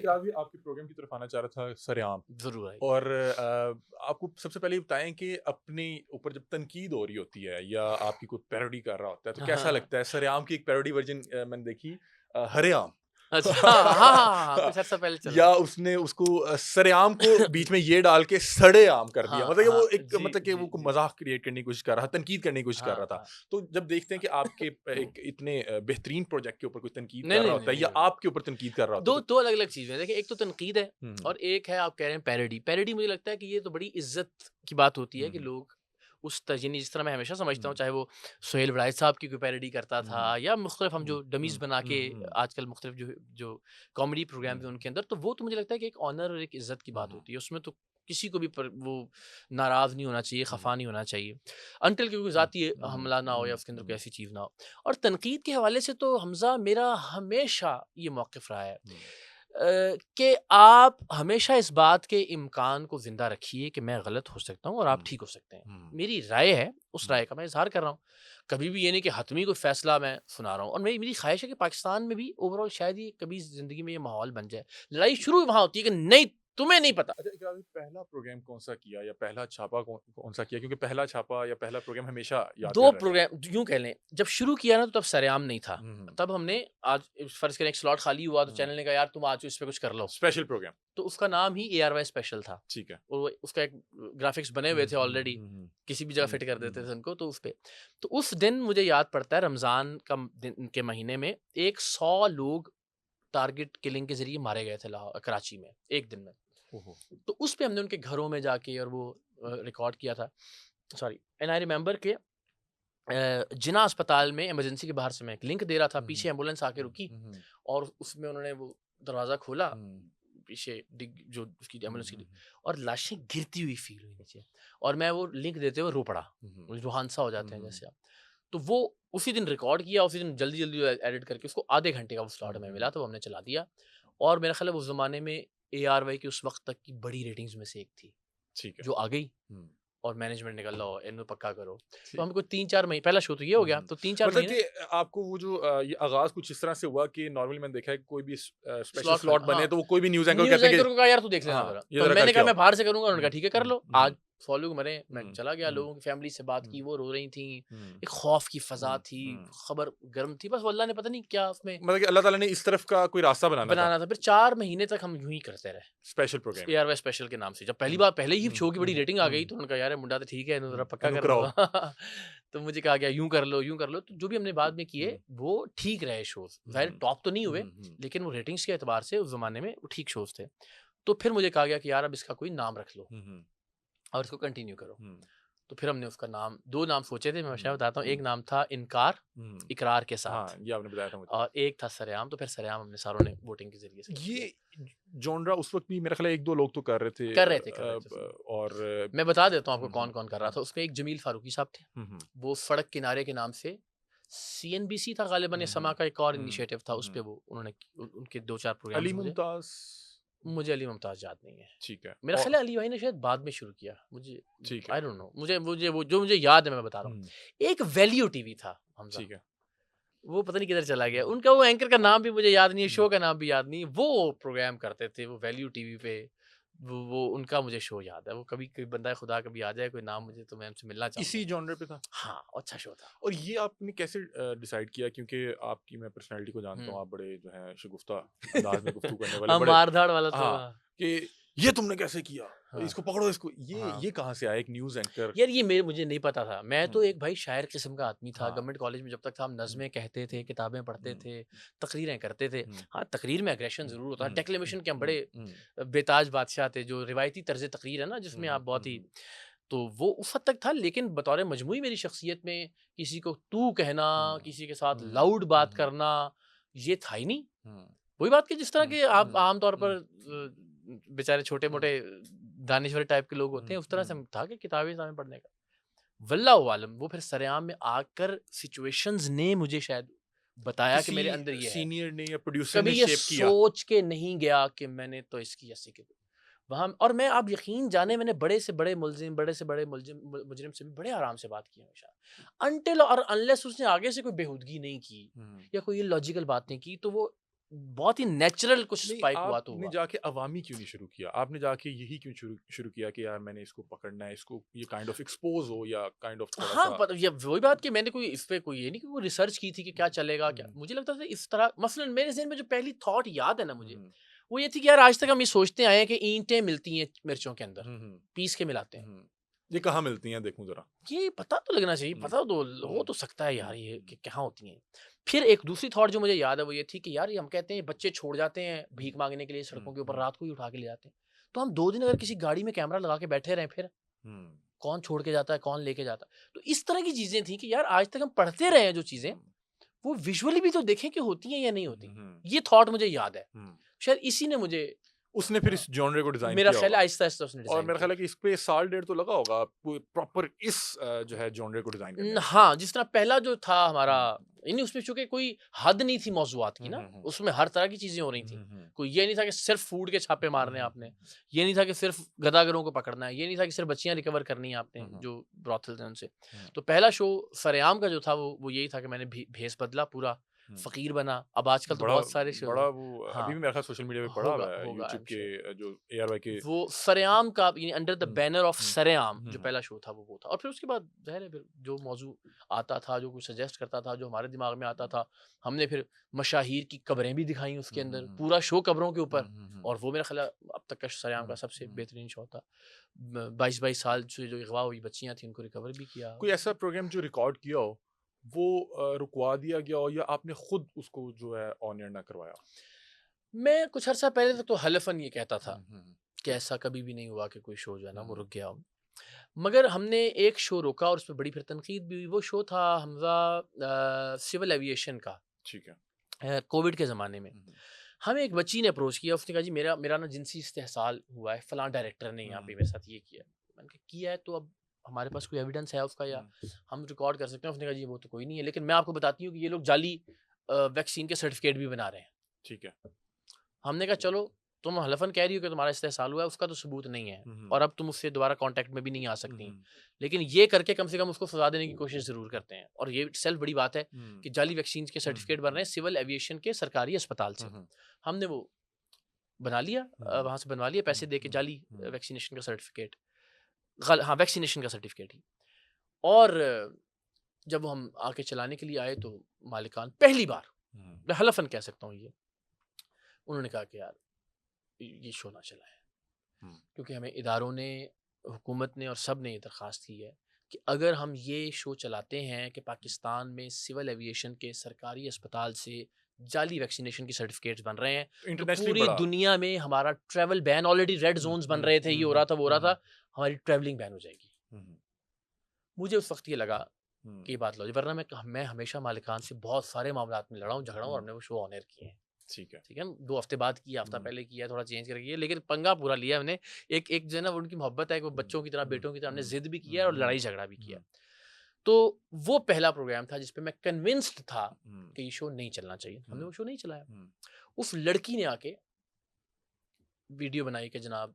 اقرار بھی آپ کے پروگرام کی طرف آنا چاہ رہا تھا سریام ضرور آئیے. اور آپ کو سب سے پہلے بتائیں کہ اپنے اوپر جب تنقید ہو رہی ہوتی ہے یا آپ کی کوئی پیروڈی کر رہا ہوتا ہے تو کیسا لگتا ہے؟ سریام کی ایک پیروڈی ورژن میں نے دیکھی ہرے عام اچھا ہاں کچھ عرصہ پہلے چلا. یا اس نے اس کو سریام کو بیچ میں یہ ڈال کے سڑے عام کر دیا, مطلب کہ وہ ایک مطلب کہ وہ مذاق کریٹ کرنے کی کوشش کر رہا تھا, تنقید کرنے کی کوشش کر رہا تھا. تو جب دیکھتے ہیں کہ آپ کے ایک اتنے بہترین پروجیکٹ کے اوپر کوئی تنقید کر رہا ہوتا ہے یا آپ کے اوپر تنقید کر رہا ہوتا ہے, دو الگ الگ چیزیں. دیکھیں ایک تو تنقید ہے اور ایک ہے آپ کہہ رہے ہیں پیروڈی. پیروڈی مجھے لگتا ہے کہ یہ تو بڑی عزت کی بات ہوتی ہے کہ لوگ اس یعنی جس طرح میں ہمیشہ سمجھتا ہوں, چاہے وہ سہیل وڑائچ صاحب کی کوئی پیروڈی کرتا تھا یا مختلف ہم جو ڈمیز بنا کے آج کل مختلف جو کامیڈی پروگرام ہیں ان کے اندر, تو وہ تو مجھے لگتا ہے کہ ایک آنر اور ایک عزت کی بات ہوتی ہے. اس میں تو کسی کو بھی وہ ناراض نہیں ہونا چاہیے, خفا نہیں ہونا چاہیے انٹل کہ کوئی ذاتی حملہ نہ ہو یا اس کے اندر کوئی ایسی چیز نہ ہو. اور تنقید کے حوالے سے تو حمزہ میرا ہمیشہ یہ موقف رہا ہے کہ آپ ہمیشہ اس بات کے امکان کو زندہ رکھیے کہ میں غلط ہو سکتا ہوں اور آپ ٹھیک ہو سکتے ہیں. میری رائے ہے, اس رائے کا میں اظہار کر رہا ہوں. کبھی بھی یہ نہیں کہ حتمی کوئی فیصلہ میں سنا رہا ہوں. اور میری خواہش ہے کہ پاکستان میں بھی اوور آل شاید ہی کبھی زندگی میں یہ ماحول بن جائے. لڑائی شروع وہاں ہوتی ہے کہ نہیں تمہیں نہیں پتا. اچھا پہلا پروگرام کون سا کیا یا پہلا چھاپا کون سا کیا, کیونکہ پہلا چھاپا یا پہلا پروگرام ہمیشہ یاد دو پروگرام یوں کہہ لیں, جب شروع کیا نا تو تب سریام نہیں تھا. تب ہم نے آج فرض کریں ایک سلاٹ خالی ہوا تو چینل نے کہا یار تم آج اس پہ کچھ کر لو اسپیشل پروگرام, تو اس کا نام ہی ARY اسپیشل تھا. ٹھیک ہے, اور اس کا ایک گرافکس بنے ہوئے تھے آلریڈی, کسی بھی جگہ فٹ کر دیتے تھے ان کو. تو اس پہ تو اس دن مجھے یاد پڑتا ہے رمضان کے مہینے میں 100 لوگ ٹارگٹ کلنگ کے ذریعے مارے گئے تھے کراچی میں ایک دن میں. تو اس پہ ہم نے ان کے گھروں میں جا کے اور وہ ریکارڈ کیا تھا. سوری اینڈ آئی ریمبر کہ جنا اسپتال میں ایمرجنسی کے باہر سے میں ایک لنک دے رہا تھا, پیچھے ایمبولینس آ کے رکی اور اس میں انہوں نے وہ دروازہ کھولا پیچھے جو اس کی ایمبولینس کی, اور لاشیں گرتی ہوئی فیل ہوئی نیچے, اور میں وہ لنک دیتے ہوئے رو پڑا, روحانسا ہو جاتے ہیں جیسے آپ. تو وہ اسی دن ریکارڈ کیا, اسی دن جلدی ایڈٹ کر کے اس کو آدھے گھنٹے کا وہ سلاٹ میں ملا, تو ہم نے چلا دیا. اور میرا خیال ہے اس زمانے میں ARY کی اس وقت تک کی بڑی ریٹنگز میں سے ایک تھی جو آ گئی, اور مینجمنٹ نکل رہا ہو انو پکا کرو. تو ہم کو 3-4 مہینے پہلا شو تو یہ ہو گیا, تو 3-4 مطلب کہ آپ کو وہ جو یہ آغاز کچھ اس طرح سے ہوا کہ نارملی میں نے دیکھا ہے کوئی بھی اسپیشل سلاٹ بنے تو وہ کوئی بھی نیوز اینکر کہتے ہیں کہ یار تو دیکھ لینا ذرا. تو میں نے کہا میں باہر سے کروں گا, انہوں نے کہا ٹھیک ہے کر لو. آج 100 لوگ مرے, میں چلا گیا, لوگوں کی فیملی سے بات کی, وہ رو رہی تھیں, ایک خوف کی فضا تھی, خبر گرم تھی. بس اللہ نے پتہ نہیں کیا اس میں, مطلب کہ اللہ تعالیٰ نے اس طرف کا کوئی راستہ بنانا تھا. پھر 4 مہینے تک ہم یوں ہی کرتے رہے اسپیشل پروگرام ARY اسپیشل کے نام سے. جب پہلے ہی شو کی بڑی ریٹنگ آ گئی تو انہوں نے کہا یار منڈا تو ٹھیک ہے, ذرا پکا کر لو. تو مجھے کہا گیا یوں کر لو. تو جو بھی ہم نے بعد میں کیے وہ ٹھیک رہے شوز. ظاہر ٹاپ تو نہیں ہوئے لیکن وہ ریٹنگز کے اعتبار سے اس زمانے میں وہ ٹھیک شوز تھے. تو پھر مجھے کہا گیا کہ یار اب اس کا کوئی نام رکھ لو اور اس کو کنٹینیو کرو. تو پھر ہم نے اس کا نام 2 نام سوچے تھے, میں شاید بتاتا ہوں. ایک نام تھا انکار, اقرار کے ساتھ, یہ آپ نے بتایا تھا مجھے, اور ایک تھا سریام. تو پھر سریام ہم نے ساروں نے ووٹنگ کے ذریعے سے. یہ جونرا اس وقت بھی میرا خیال ہے 1-2 لوگ تو کر رہے تھے. اور میں بتا دیتا ہوں آپ کو کون کر رہا تھا. اس میں ایک جمیل فاروقی صاحب تھے, وہ سڑک کنارے کے نام سے CNBC تھا غالباً یا سما کا ایک اور انیشیٹو تھا, اس پہ وہ انہوں نے ان کے 2-4 پروگرام. علی ممتاز, مجھے علی ممتاز یاد نہیں ہے. ٹھیک ہے, میرا خیال ہے علی بھائی نے شاید بعد میں شروع کیا, مجھے آئی ڈونٹ نو. مجھے وہ جو مجھے یاد ہے میں بتا رہا ہوں. ایک ویلیو ٹی وی تھا حمزہ, ٹھیک ہے, وہ پتہ نہیں کدھر چلا گیا. ان کا وہ اینکر کا نام بھی مجھے یاد نہیں ہے, شو کا نام بھی یاد نہیں. وہ پروگرام کرتے تھے وہ ویلیو ٹی وی پہ, وہ ان کا مجھے شو یاد ہے. وہ کبھی کوئی بندہ خدا کبھی آ جائے کوئی نام مجھے, تو میں ان سے ملنا چاہوں گا. اسی جانر پہ تھا. ہاں اچھا شو تھا. اور یہ آپ نے کیسے ڈیسائیڈ کیا, کیونکہ آپ کی میں پرسنالٹی کو جانتا ہوں, آپ بڑے جو ہے شگفتہ انداز میں گفتگو کرنے والے, بڑے مار دھاڑ والا تھا کہ یہ تم نے کیسے کیا, اس کو پکڑو, اس کو, یہ کہاں سے آیا ایک نیوز اینکر. یار یہ مجھے نہیں پتا تھا. میں تو ایک بھائی شاعر قسم کا آدمی تھا. گورنمنٹ کالج میں جب تک تھا ہم نظمیں کہتے تھے, کتابیں پڑھتے تھے, تقریریں کرتے تھے. ہاں تقریر میں اگریشن ضرور ہوتا ہے. ڈیکلیمیشن کے ہم بڑے بےتاج بادشاہ تھے, جو روایتی طرز تقریر ہے نا جس میں آپ بہت ہی, تو وہ اس حد تک تھا. لیکن بطور مجموعی میری شخصیت میں کسی کو تو کہنا, کسی کے ساتھ لاؤڈ بات کرنا, یہ تھا ہی نہیں. وہی بات کہ جس طرح کہ آپ عام طور پر بیچارے چھوٹے موٹے دانشور ٹائپ کے لوگ ہوتے ہیں, اس طرح سے تھا کہ کتابیں پڑھنے کا. واللہ عالم وہ پھر سریام میں آ کر سچویشنز نے مجھے شاید بتایا کہ میرے اندر یہ ہے. سینئر نے یا پروڈیوسر کبھی نے یہ شیپ کیا, سوچ کے نہیں گیا کہ میں نے تو اس کی ایسی کی وہاں. اور میں آپ یقین جانے میں نے بڑے سے بڑے مجرم سے بھی بڑے آرام سے بات کی ہمیشہ, انٹل اور انلیس اس نے آگے سے کوئی بےہودگی نہیں کی یا کوئی لاجیکل بات نہیں کی, تو وہ بہت ہی نیچرل کچھ اسپائک ہوا تو آپ نے ہوا. جا کے عوامی کیوں نہیں شروع کیا؟ آپ نے جا کے یہی کیوں شروع کیا کہ یار میں نے اس کو پکڑنا ہے، اس کو یہ کائنڈ آف ایکسپوز ہو یا کائنڈ آف تھوڑا ہاں سا یہ وہی بات کہ میں نے کوئی اس پہ کوئی یہ نہیں کہ کوئی ریسرچ کی تھی کہ کیا چلے گا کیا. مجھے لگتا تھا اس طرح مثلا میرے ذہن میں جو پہلی تھاٹ یاد ہے نا مجھے وہ یہ تھی کہ یار آج تک ہم یہ سوچتے آئے ہیں کہ اینٹیں ملتی ہیں مرچوں کے اندر پیس کے ملاتے ہیں. یہ کہاں ملتی ہیں دیکھوں ذرا. یہ پتہ تو لگنا چاہیے, پتہ تو ہو تو سکتا ہے یار یہ کہ کہاں ہوتی ہیں. پھر ایک دوسری تھاٹ جو مجھے یاد ہے وہ یہ تھی کہ یار یہ ہم کہتے ہیں بچے چھوڑ جاتے ہیں بھیک مانگنے کے لیے سڑکوں کے اوپر, رات کو ہی اٹھا کے لے جاتے ہیں. تو ہم 2 دن اگر کسی گاڑی میں کیمرہ لگا کے بیٹھے رہیں پھر کون چھوڑ کے جاتا ہے کون لے کے جاتا ہے. تو اس طرح کی چیزیں تھیں کہ یار آج تک ہم پڑھتے رہے ہیں جو چیزیں وہ ویژولی بھی تو دیکھیں کہ ہوتی ہیں یا نہیں ہوتی. یہ تھاٹ مجھے یاد ہے, شاید اسی نے مجھے اس نے پھر اس جانرے کو ڈیزائن میرا کیا خیال ہوگا. آہستہ آہستہ اس نے اور میرا خیال ہے کہ اس پہ 1.5 تو لگا ہوگا پراپر اس جو ہے جانرے کو ڈیزائن کرنے میں. ہاں جس طرح پہلا جو تھا ہمارا یعنی اس میں چونکہ کوئی حد نہیں تھی موضوعات کی نا, اس میں ہر طرح کی چیزیں ہو رہی تھیں. کوئی یہ نہیں تھا کہ صرف فوڈ کے چھاپے مارنے ہیں آپ نے, یہ نہیں تھا کہ صرف گداگروں کو پکڑنا ہے, یہ نہیں تھا کہ صرف بچیاں ریکور کرنی ہیں آپ نے جو براتھلز ہیں ان سے. تو پہلا شو سرعام کا جو تھا وہ یہی تھا کہ میں نے بھیس بدلا, پورا فقیر بنا. اب آج کل تو بہت سارے شو بڑا وہ ابھی بھی میرا خیال سوشل میڈیا پہ پڑا ہوا ہے یوٹیوب کے جو اے آر وائی کے وہ سرعام کا یعنی انڈر دا بینر آف سرعام جو پہلا شو تھا وہ تھا. اور پھر اس کے بعد ظاہر ہے پھر جو موضوع آتا تھا جو کچھ سجیسٹ کرتا تھا جو ہمارے دماغ میں آتا تھا, ہم نے پھر مشاہیر کی قبریں بھی دکھائیں اس کے اندر, پورا شو قبروں کے اوپر. اور وہ میرا خیال اب تک کا سرعام کا سب سے بہترین شو تھا. 22 سال سے جو اغوا ہوئی بچیاں تھیں ان کو ریکور بھی کیا. کوئی ایسا پروگرام جو ریکارڈ کیا ہو وہ رکوا دیا گیا ہو یا آپ نے خود اس کو جو ہے آن ایئر نہ کروایا؟ میں کچھ عرصہ پہلے تک تو حلفاً یہ کہتا تھا کہ ایسا کبھی بھی نہیں ہوا کہ کوئی شو جو ہے نا وہ رک گیا ہو. مگر ہم نے ایک شو روکا اور اس پہ بڑی پھر تنقید بھی ہوئی. وہ شو تھا حمزہ سول ایویشن کا. ٹھیک ہے. کووڈ کے زمانے میں ہمیں ایک بچی نے اپروچ کیا, اس نے کہا جی میرا نا جنسی استحصال ہوا ہے, فلاں ڈائریکٹر نے یہاں پہ میرے ساتھ یہ کیا. میں نے کیا ہے تو اب ہمارے پاس کوئی ایویڈنس ہے اس کا یا ہم ریکارڈ کر سکتے ہیں؟ اس نے کہا جی وہ تو کوئی نہیں ہے, لیکن میں آپ کو بتاتی ہوں کہ یہ لوگ جعلی ویکسین کے سرٹیفکیٹ بھی بنا رہے ہیں. ٹھیک ہے. ہم نے کہا چلو تم حلفاً کہہ رہی ہو کہ تمہارا استحصال ہوا ہے, اس کا تو ثبوت نہیں ہے اور اب تم اس سے دوبارہ کانٹیکٹ میں بھی نہیں آ سکتی, لیکن یہ کر کے کم سے کم اس کو سزا دینے کی کوشش ضرور کرتے ہیں. اور یہ سیلف بڑی بات ہے کہ جعلی ویکسین کے سرٹیفکیٹ بن رہے ہیں سول ایویشن کے سرکاری اسپتال سے. ہم نے وہ بنا لیا, وہاں سے بنوا لیا پیسے دے کے جعلی ویکسینیشن کا سرٹیفکیٹ, ہاں ویکسینیشن کا سرٹیفکیٹ ہی. اور جب ہم آ کے چلانے کے لیے آئے تو مالکان پہلی بار میں حلفاً کہہ سکتا ہوں یہ انہوں نے کہا کہ یار یہ شو نہ چلا ہے, کیونکہ ہمیں اداروں نے حکومت نے اور سب نے یہ درخواست کی ہے کہ اگر ہم یہ شو چلاتے ہیں کہ پاکستان میں سول ایویشن کے سرکاری اسپتال سے جعلی ویکسینیشن کی سرٹیفکیٹس بن رہے ہیں تو پوری دنیا میں ہمارا ٹریول بین, آلریڈی ریڈ زونز بن رہے تھے, یہ ہو رہا تھا وہ ہو رہا تھا, ہماری ٹریولنگ بین ہو جائے گی. مجھے اس وقت یہ لگا کہ یہ بات لو, ورنہ میں ہمیشہ مالکان سے بہت سارے معاملات میں لڑا ہوں جھگڑا ہوں اور ہم نے وہ شو آن ایئر کیے ہیں. ٹھیک ہے 2 ہفتے بعد کیا, ہفتہ پہلے کیا, تھوڑا چینج کر کے, لیکن پنگا پورا لیا ہم نے. ایک جو ہے نا ان کی محبت ہے کہ وہ بچوں کی طرح بیٹوں کی طرح ہم نے ضد بھی کیا اور لڑائی جھگڑا بھی کیا. تو وہ پہلا پروگرام تھا جس پہ میں کنونسڈ تھا کہ یہ شو نہیں چلنا چاہیے. ہم نے وہ شو نہیں چلایا. اس لڑکی نے آ کے ویڈیو بنائی کہ جناب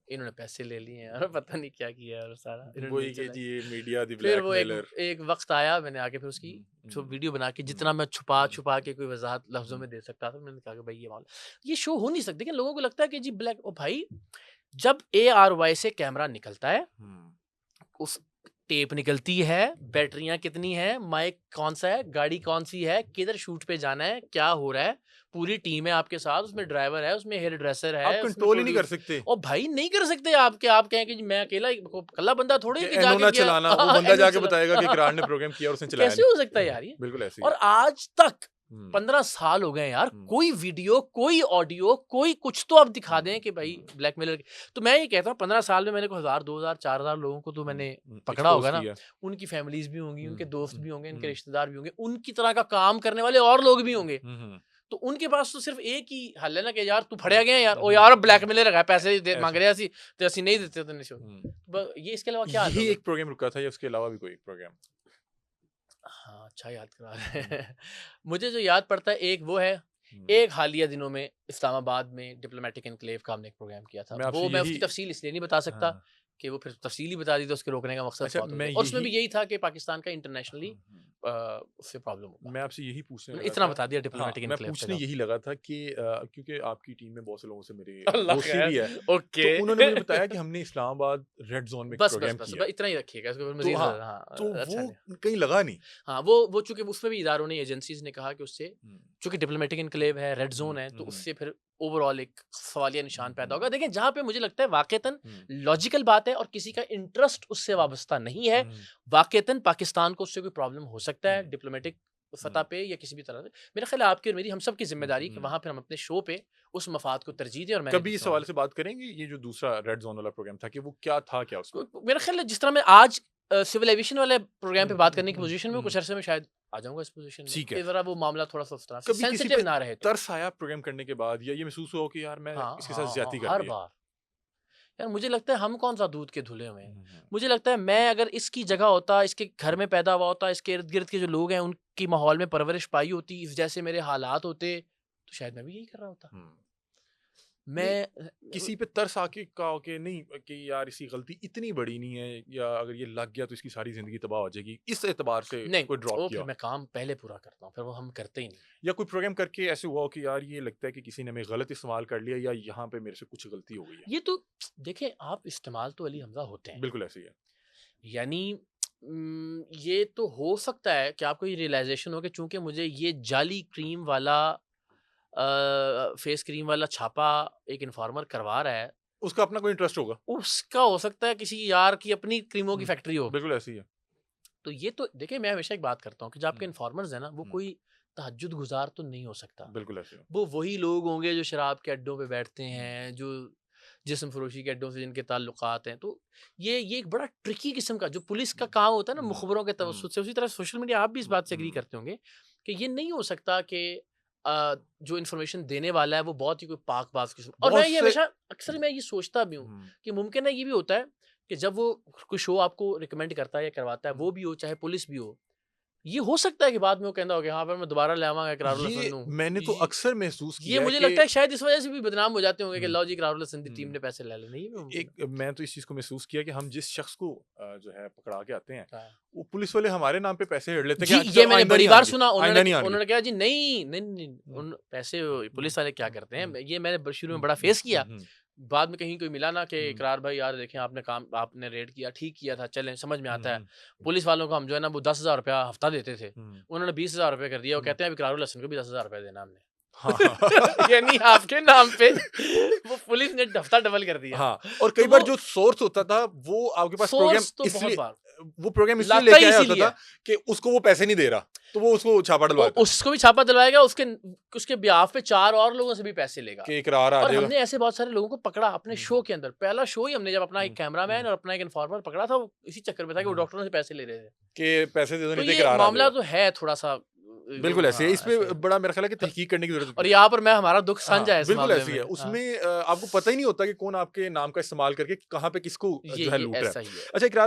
انہوں نے پیسے لے لیے ہیں اور پتہ نہیں کیا کیا اور سارا. پھر وہ ایک وقت آیا میں نے آ کے پھر اس کی ویڈیو بنا کے جتنا میں چھپا کے کوئی وضاحت لفظوں میں دے سکتا تھا, میں نے کہا کہ بھائی یہ معاملہ یہ شو ہو نہیں سکتے. کہ لوگوں کو لگتا ہے کہ جی بلیک او بھائی جب ARY سے کیمرہ نکلتا ہے, اس ٹیپ نکلتی ہے, بیٹریاں کتنی ہیں, مائک کون سا ہے, گاڑی کون سی ہے, کدھر شوٹ پہ جانا ہے, کیا ہو رہا ہے, پوری ٹیم ہے آپ کے ساتھ, اس میں ڈرائیور ہے, اس میں ہیئر ڈریسر ہے, آپ کنٹرول ہی نہیں کر سکتے. اور بھائی نہیں کر سکتے آپ کہیں کہ میں اکیلا بندہ تھوڑی کہ جا کے چلانا, وہ بندہ جا کے بتائے گا کہ کراڑ نے پروگرام کیا اور اس نے چلایا. کیسے ہو سکتا ہے یار یہ؟ بالکل ایسے. اور آج تک 15 سال ہو گئے یار, کوئی ویڈیو, کوئی آڈیو, کوئی کچھ تو آپ دکھا دیں کہ بھائی بلیک میلر. تو میں یہ کہتا ہوں 15 سال میں میں نے 1000 2000 4000 لوگوں کو تو میں نے پکڑا ہوگا نا. ان کی فیملیز بھی ہوں گی, ان کے دوست بھی ہوں گے, ان کے رشتہ دار بھی ہوں گے, ان کی طرح کا کام کرنے والے اور لوگ بھی ہوں گے. تو ان کے پاس تو صرف ایک ہی حل ہے نا کہ یار تو پھڑیا گیا یار, او یار بلیک میلر ہے, پیسے مانگ رہے ہیں تو اسی نہیں دیتے تو یہ. اس کے علاوہ کیا یہی ایک پروگرام رکا تھا یا اس کے علاوہ بھی کوئی پروگرام؟ ہاں اچھا یاد کرا رہے ہیں. مجھے جو یاد پڑتا ہے ایک وہ ہے, ایک حالیہ دنوں میں اسلام آباد میں ڈپلومیٹک انکلیو کا ہم نے ایک پروگرام کیا تھا. وہ میں اس کی تفصیل اس لیے نہیں بتا سکتا کہ وہ پھر تفصیلی بتا دی تو اس کے روکنے کا مقصد اچھا، بہت ہوتا میں ہے. اور اس میں بھی یہی یہی تھا کہ پاکستان کا انٹرنیشنلی اس سے پرابلم ہوگا. میں آپ سے یہی پوچھنے لگا اتنا تھا. بتا دیا ہاں ڈپلومیٹک میں انکلیو پوچھنے یہی لگا تھا کہ کیونکہ آپ کی ٹیم میں بہت سے لوگوں سے میری اللہ دوستی بھی ہے, اوکے. تو انہوں نے مجھے بتایا کہ ہم نے اسلام آباد ریڈ زون میں بس پروگرام بس کیا, اتنا ہی رکھیے گا اس کو تو مزید. ہاں ہاں تو اچھا وہ کہیں لگا نہیں. ہاں وہ چونکہ اس میں بھی اداروں نے ایجنسیز نے کہا کہ اس سے چونکہ ڈپلومیٹک انکلیو ہے, ریڈ زون ہے, تو اس سے پھر اوور آل ایک سوالیہ نشان پیدا ہوگا. دیکھیں جہاں پہ مجھے لگتا ہے واقعتاً لاجیکل بات ہے اور کسی کا انٹرسٹ اس سے وابستہ نہیں ہے, واقعتاً پاکستان کو اس سے کوئی پرابلم ہو سکتا ہے ڈپلومیٹک سطح پہ یا کسی بھی طرح سے. میرا خیال ہے آپ کی اور میری ہم سب کی ذمہ داری کہ وہاں پہ ہم اپنے شو پہ اس مفاد کو ترجیح دیں. اور میں کبھی اس حوالے سے بات کریں گے, یہ جو دوسرا ریڈ زون والا پروگرام تھا کہ وہ کیا تھا, کیا اس میں میرا خیال ہے جس طرح میں آج سول ایویشن والے پروگرام پہ بات کرنے کی پوزیشن میں, کچھ عرصے میں شاید آ جاؤں گا اس پوزیشن میں کہ ذرا وہ معاملہ تھوڑا سا اس طرح سے سینسیٹیو نہ رہے. ترس آیا پروگرام کرنے کے بعد, یا یہ محسوس ہوا کہ یار میں اس کے ساتھ زیادتی کر ہر دی؟ بار یار مجھے لگتا ہے ہم کون سا دودھ کے دھلے ہوئے ہیں. مجھے لگتا ہے میں اگر اس کی جگہ ہوتا, اس کے گھر میں پیدا ہوا ہوتا, اس کے ارد گرد کے جو لوگ ہیں ان کی ماحول میں پرورش پائی ہوتی, اس جیسے میرے حالات ہوتے, تو شاید میں بھی یہی کر رہا ہوتا. میں کسی پہ ترس آ کے کہا کہ نہیں کہ یار اس کی غلطی اتنی بڑی نہیں ہے, یا اگر یہ لگ گیا تو اس کی ساری زندگی تباہ ہو جائے گی, اس اعتبار سے کوئی ڈراپ کیا؟ میں کام پہلے پورا کرتا ہوں, پھر وہ ہم کرتے ہی نہیں. یا کوئی پروگرام کر کے ایسے ہوا کہ یار یہ لگتا ہے کہ کسی نے ہمیں غلط استعمال کر لیا, یا یہاں پہ میرے سے کچھ غلطی ہو گئی ہے؟ یہ تو دیکھیں آپ استعمال تو علی حمزہ ہوتے ہیں, بالکل ایسے ہی ہے. یعنی یہ تو ہو سکتا ہے کہ آپ کو یہ ریئلائزیشن ہو کہ چونکہ مجھے یہ جعلی کریم والا فیس کریم والا چھاپا ایک انفارمر کروا رہا ہے, اس کا اپنا کوئی انٹرسٹ ہوگا, اس کا ہو سکتا ہے کسی یار کی اپنی کریموں کی فیکٹری ہو. بالکل ایسے ہی ہے. تو یہ تو دیکھیں میں ہمیشہ ایک بات کرتا ہوں کہ جو آپ کے انفارمرز ہیں نا, وہ کوئی تہجد گزار تو نہیں ہو سکتا. بالکل ایسے وہ وہی لوگ ہوں گے جو شراب کے اڈوں پہ بیٹھتے ہیں, جو جسم فروشی کے اڈوں سے جن کے تعلقات ہیں. تو یہ ایک بڑا ٹرکی قسم کا جو پولیس کا کام ہوتا ہے نا مخبروں کے توسط سے, اسی طرح سوشل میڈیا, آپ بھی اس بات سے ایگری کرتے ہوں گے کہ یہ نہیں ہو سکتا کہ جو انفارمیشن دینے والا ہے وہ بہت ہی کوئی پاک باز قسم. اور میں یہ ہمیشہ اکثر میں یہ سوچتا بھی ہوں کہ ممکن ہے یہ بھی ہوتا ہے کہ جب وہ کوئی شو آپ کو ریکمینڈ کرتا ہے یا کرواتا ہے, وہ بھی ہو چاہے پولیس بھی ہو, یہ ہو سکتا ہے کہ بعد میں وہ کہنا ہو کہ ہاں پر میں دوبارہ لے آواں گا اقرار اللہ سندھ. میں نے تو اکثر محسوس کیا یہ مجھے لگتا ہے شاید اس وجہ سے بھی بدنام ہو جاتے ہوں گے کہ لو جی اقرار اللہ سندھ ٹیم نے پیسے لے لے. ایک میں تو اس چیز کو محسوس کیا کہ ہم جس شخص کو جو ہے پکڑا کے آتے ہیں, وہ پولیس والے ہمارے نام پہ پیسے ہڑ لیتے ہیں. یہ میں نے بڑی بار سنا, انہوں نے کہا جی نہیں پیسے پولیس والے کیا کرتے ہیں. یہ میں نے شروع میں بڑا فیس کیا, بعد میں کہیں کوئی ملا نا کہ اقرار بھائی یار دیکھیں آپ نے کام, آپ نے ریڈ کیا, ٹھیک کیا تھا, چلیں سمجھ میں آتا ہے. پولیس والوں کو ہم جو ہے نا وہ 10,000 روپیہ ہفتہ دیتے تھے, انہوں نے 20,000 روپے کر دیا. وہ کہتے ہیں اب اقرار الحسن کو بھی 10,000 روپے دینا ہم نے, یعنی آپ کے نام پہ وہ پولیس نے ہفتہ ڈبل کر دیا. ہاں, اور کئی بار جو سورس ہوتا تھا وہ آپ کے پاس پروگرام اس لیے وہ پروگرام اس لیے لے کے آیا ہوتا تھا کہ اس کو وہ پیسے نہیں دے رہا, تو وہ اس کو چھاپا ڈلواتا, اس کو بھی چھاپا دلوائے گا, اس کے بیاف پہ 4 اور لوگوں سے بھی پیسے لے گا کہ اقرار آ اور جائے گا. ہم نے ایسے بہت سارے لوگوں کو پکڑا اپنے شو کے اندر. پہلا شو ہی ہم نے جب اپنا ایک کیمرہ مین اور اپنا ایک انفارمر پکڑا تھا, وہ اسی چکر میں تھا کہ وہ ڈاکٹروں سے پیسے لے رہے تھے کہ پیسے دے دو نہیں تو تے اقرار. معاملہ تو ہے تھوڑا سا بالکل ایسے ہے, اس پہ بڑا میرا خیال ہے کہ تحقیق کرنے کی ضرورت ہے. اور یہاں پر میں ہمارا دکھ سمجھا ہے, بالکل ایسے ہے. اس میں آپ کو پتہ ہی نہیں ہوتا کہ کون آپ کے نام کا استعمال کر کے کہاں پہ کس کو جو ہے لوٹ رہا ہے. اچھا اقرار